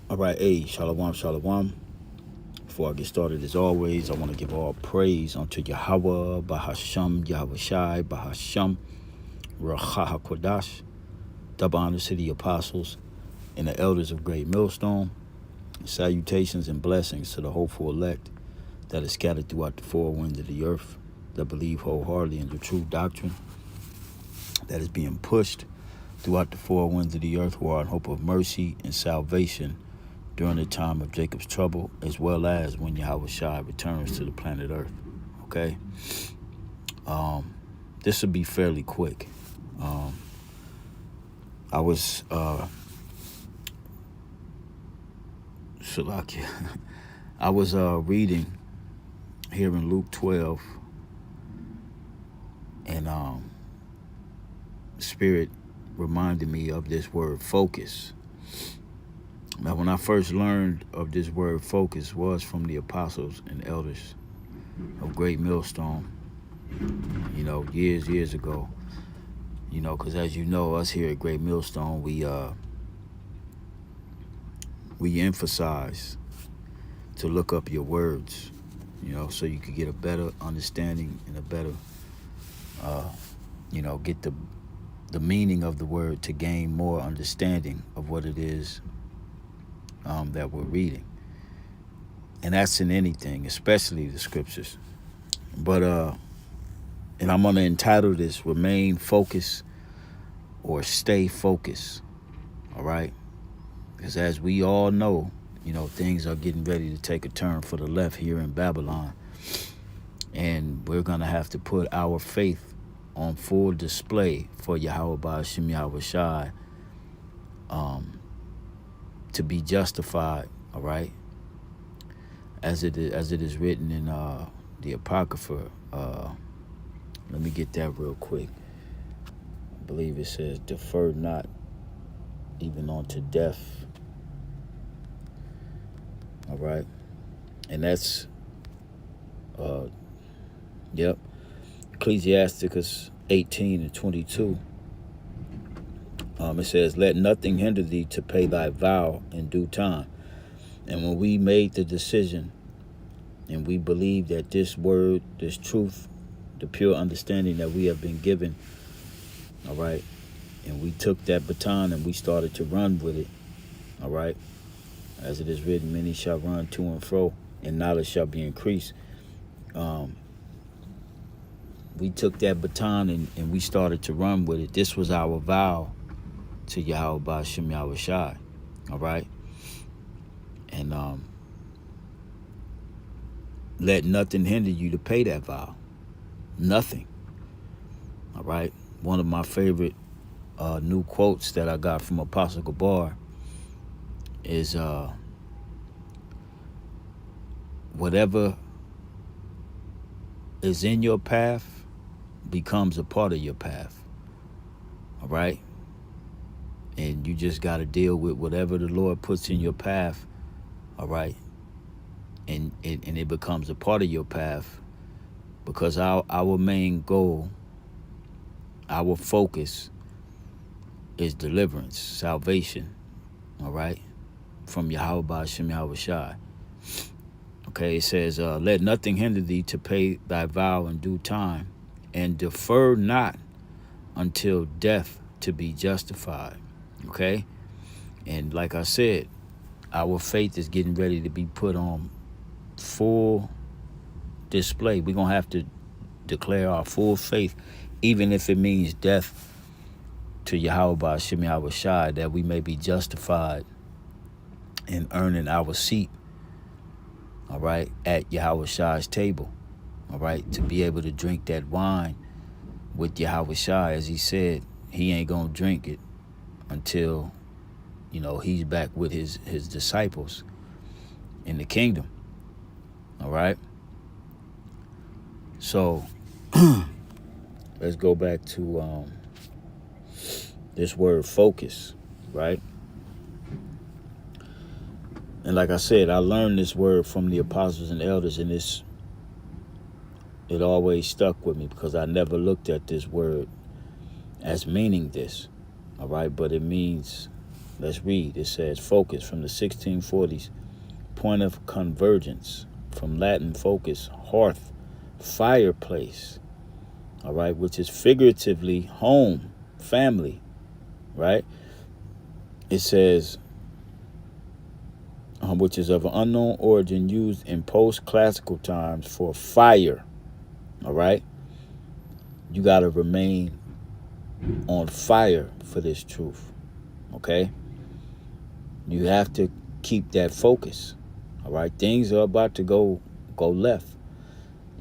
All right, hey, shalom, shalom. Before I get started, as always, I want to give all praise unto Yahweh, Bahasham, Yahweh Shai, Bahasham, Racha HaKodash, double honors to the apostles and the elders of Great Millstone. Salutations and blessings to the hopeful elect that is scattered throughout the four winds of the earth, that believe wholeheartedly in the true doctrine that is being pushed throughout the four winds of the earth, who are in hope of mercy and salvation during the time of Jacob's trouble, as well as when Yahweh Shai returns to the planet Earth. Okay? This will be fairly quick. I was, Shalakia, I was reading here in Luke 12, and Spirit reminded me of this word focus. Now, when I first learned of this word focus was from the apostles and elders of Great Millstone, years ago. Because as you know, us here at Great Millstone, we emphasize to look up your words, so you could get a better understanding and a better, get the meaning of the word to gain more understanding of what it is that we're reading. And that's in anything, especially the scriptures. But, and I'm going to entitle this Remain Focused or Stay Focused, all right? Because as we all know, things are getting ready to take a turn for the left here in Babylon. And we're going to have to put our faith on full display for Yahweh Ba'ashim Yahweh Shai to be justified, all right? As it is written in the Apocrypha. Let me get that real quick. I believe it says, defer not even unto death. All right. And that's, Ecclesiasticus 18:22. It says, let nothing hinder thee to pay thy vow in due time. And when we made the decision and we believe that this word, this truth, the pure understanding that we have been given, all right, and we took that baton and we started to run with it, all right, as it is written, many shall run to and fro, and knowledge shall be increased. We took that baton and we started to run with it. This was our vow to Yahweh Ba'ashim Yahweh Shai, all right? And let nothing hinder you to pay that vow. Nothing, all right? One of my favorite new quotes that I got from Apostle Gabar is whatever is in your path becomes a part of your path, all right? And you just got to deal with whatever the Lord puts in your path, all right? And it becomes a part of your path, because our main goal, our focus is deliverance, salvation, all right, from Yahweh Ba'ashim Yahweh Shai. Okay, it says, let nothing hinder thee to pay thy vow in due time, and defer not until death to be justified. Okay? And like I said, our faith is getting ready to be put on full display. We're going to have to declare our full faith, even if it means death to Yahweh Ba'ashim Yahweh Shai, that we may be justified in earning our seat, all right, at Yahweh Shai's table, all right, to be able to drink that wine with Yahweh Shai. As he said, he ain't going to drink it until, he's back with his disciples in the kingdom, all right? So let's go back to this word focus, right? And like I said, I learned this word from the apostles and elders, and it always stuck with me, because I never looked at this word as meaning this, all right? But it means Let's read. It says, focus from the 1640s, point of convergence, from Latin focus, hearth, fireplace, all right, which is figuratively home, family, right? It says, which is of unknown origin, used in post-classical times for fire, all right? You got to remain on fire for this truth, okay? You have to keep that focus, all right? Things are about to go left,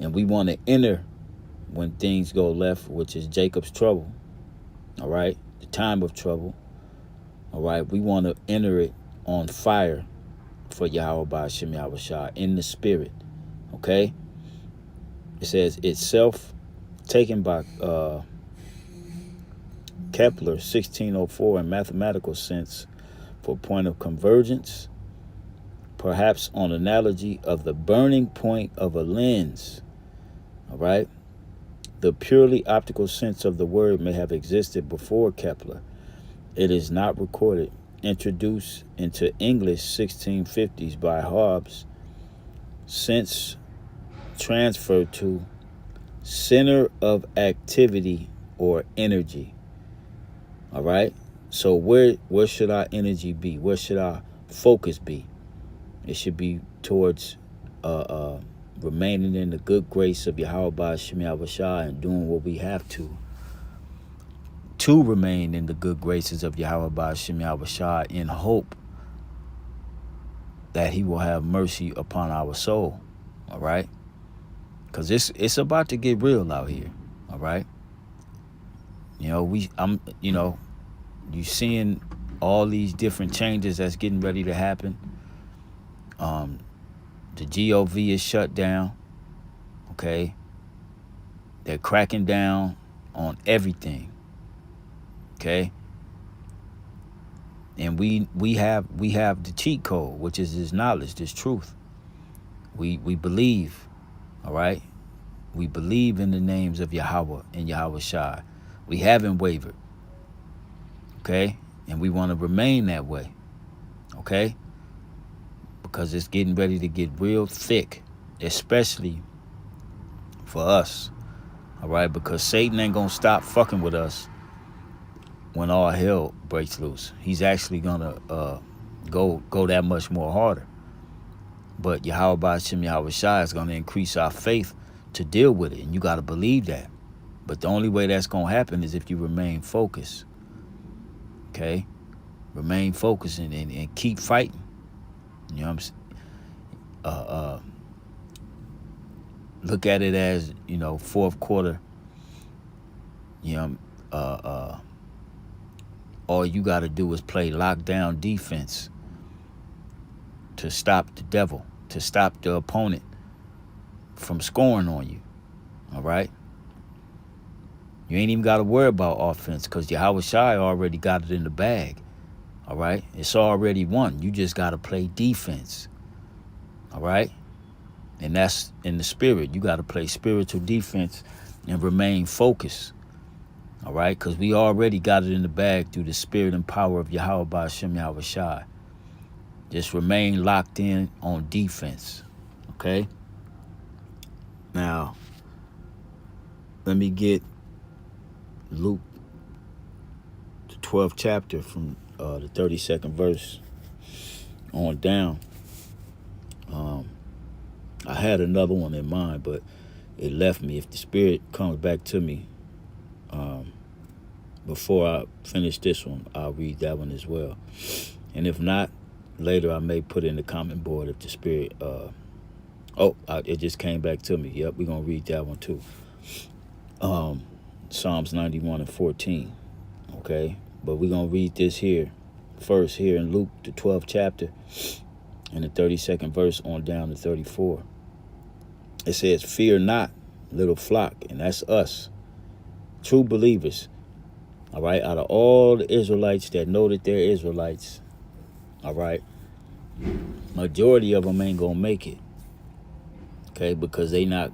and we want to enter when things go left, which is Jacob's trouble, all right? The time of trouble, all right? We want to enter it on fire for Yahweh Ba'ashem Yahushua in the spirit, okay? It says itself taken by Kepler, 1604, in mathematical sense for point of convergence, perhaps on analogy of the burning point of a lens, all right? The purely optical sense of the word may have existed before Kepler. It is not recorded. Introduced into English 1650s by Hobbes, since transferred to center of activity or energy. All right? So where should our energy be? Where should our focus be? It should be towards remaining in the good grace of Yahweh Ba'ashem Yahushua and doing what we have to remain in the good graces of Yahweh Ba'ashem Yahushua in hope that he will have mercy upon our soul, all right? Because it's about to get real out here, all right? You know, you seeing all these different changes that's getting ready to happen. The GOV is shut down, okay? They're cracking down on everything. Okay, and we have the cheat code, which is this knowledge, this truth. We believe, all right. We believe in the names of Yahweh and Yahweh Shai. We haven't wavered, okay, and we want to remain that way, okay, because it's getting ready to get real thick, especially for us, all right, because Satan ain't gonna stop fucking with us. When all hell breaks loose, he's actually gonna go that much more harder. But Yahweh Ba'ashem Yahushua is gonna increase our faith to deal with it, and you gotta believe that. But the only way that's gonna happen is if you remain focused. Okay, remain focused and keep fighting. You know what I'm saying? Look at it as, you know, fourth quarter. You know, all you got to do is play lockdown defense to stop the devil, to stop the opponent from scoring on you, all right? You ain't even got to worry about offense because Yahweh Shai already got it in the bag, all right? It's already won. You just got to play defense, all right? And that's in the spirit. You got to play spiritual defense and remain focused. All right, because we already got it in the bag through the spirit and power of Yahweh Ba'ashem Yahushua. Just remain locked in on defense, okay? Now, let me get Luke, the 12th chapter from the 32nd verse on down. I had another one in mind, but it left me. If the spirit comes back to me, before I finish this one, I'll read that one as well. And if not, later I may put in the comment board if the spirit, it just came back to me. Yep, we're going to read that one too. Psalms 91 and 14. Okay, but we're going to read this here first here in Luke, the 12th chapter, and the 32nd verse on down to 34. It says, fear not, little flock, and that's us, true believers. All right, out of all the Israelites that know that they're Israelites, all right, majority of them ain't gonna make it, okay, because they not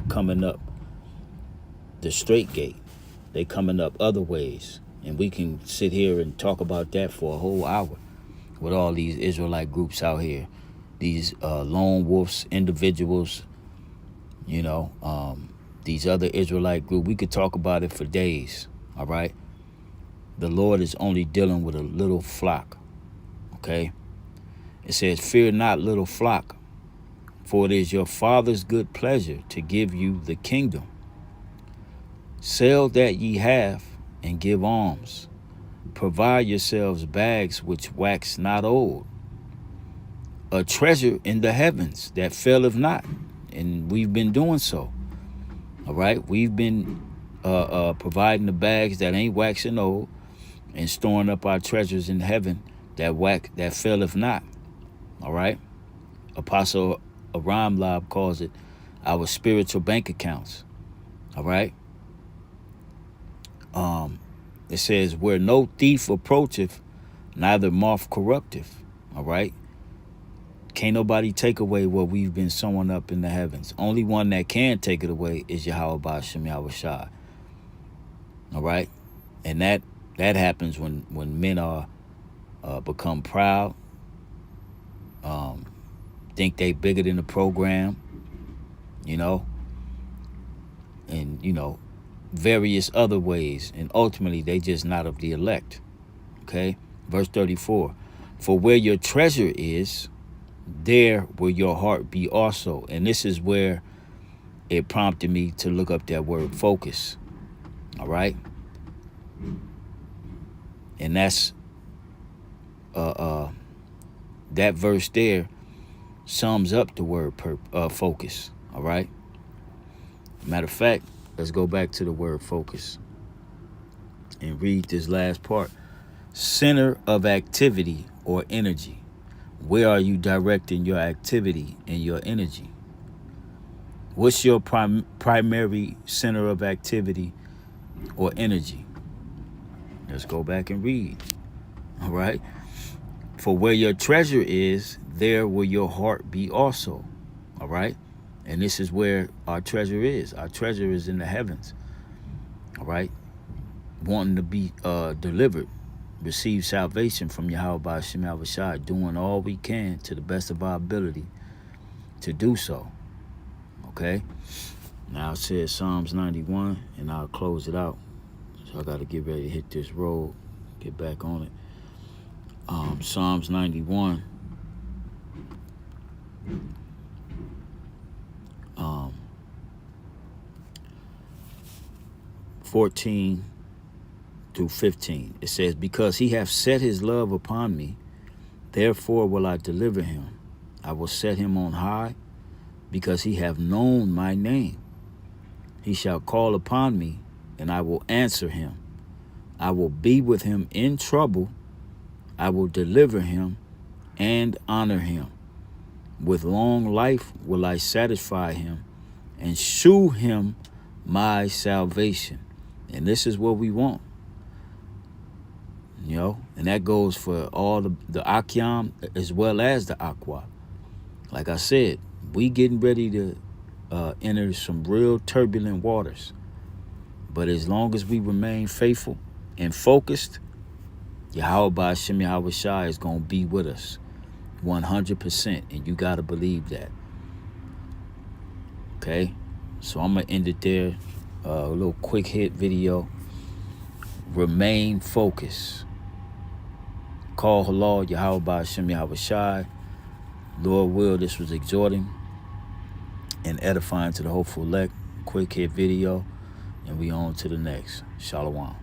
coming up the straight gate. They coming up other ways, And we can sit here and talk about that for a whole hour with all these Israelite groups out here, these lone wolves, individuals, these other Israelite groups. We could talk about it for days, all right? The Lord is only dealing with a little flock, okay? It says, fear not, little flock, for it is your Father's good pleasure to give you the kingdom. Sell that ye have and give alms. Provide yourselves bags which wax not old, a treasure in the heavens that faileth not. And we've been doing so. All right. We've been providing the bags that ain't waxing old and storing up our treasures in heaven that faileth not. All right. Apostle Aram Lab calls it our spiritual bank accounts. All right. It says, where no thief approacheth, neither moth corrupteth. All right. Can't nobody take away what we've been sewing up in the heavens. Only one that can take it away is Yahweh Ba'ashem Yahushua. All right. And that happens when men are become proud, think they bigger than the program, and various other ways, and ultimately they just not of the elect. Okay. Verse 34, for where your treasure is, there will your heart be also. And this is where it prompted me to look up that word focus. All right. And that's that verse there sums up the word focus. All right. Matter of fact, let's go back to the word focus and read this last part. Center of activity or energy. Where are you directing your activity and your energy? What's your primary center of activity or energy? Let's go back and read. All right. For where your treasure is, there will your heart be also. All right. And this is where our treasure is. Our treasure is in the heavens. All right. Wanting to be delivered, receive salvation from Yahweh Ba'ashem Yahushua, doing all we can to the best of our ability to do so. Okay. Now it says Psalms 91, and I'll close it out. So I got to get ready to hit this road, get back on it. Psalms 91. 14 through 15. It says, because he hath set his love upon me, therefore will I deliver him. I will set him on high, because he hath known my name. He shall call upon me, and I will answer him. I will be with him in trouble. I will deliver him and honor him. With long life will I satisfy him and shew him my salvation. And this is what we want. And that goes for all the Akyam as well as the Aqua. Like I said, we getting ready to enter some real turbulent waters. But as long as we remain faithful and focused, Yahweh Ba'ashem Yahushua is going to be with us 100%. And you got to believe that. Okay? So I'm going to end it there. A little quick hit video. Remain focused. Call halal Yahweh Ba'ashem Yahushua. Lord will, this was exhorting and edifying to the hopeful elect. Quick hit video. And we on to the next. Shalom.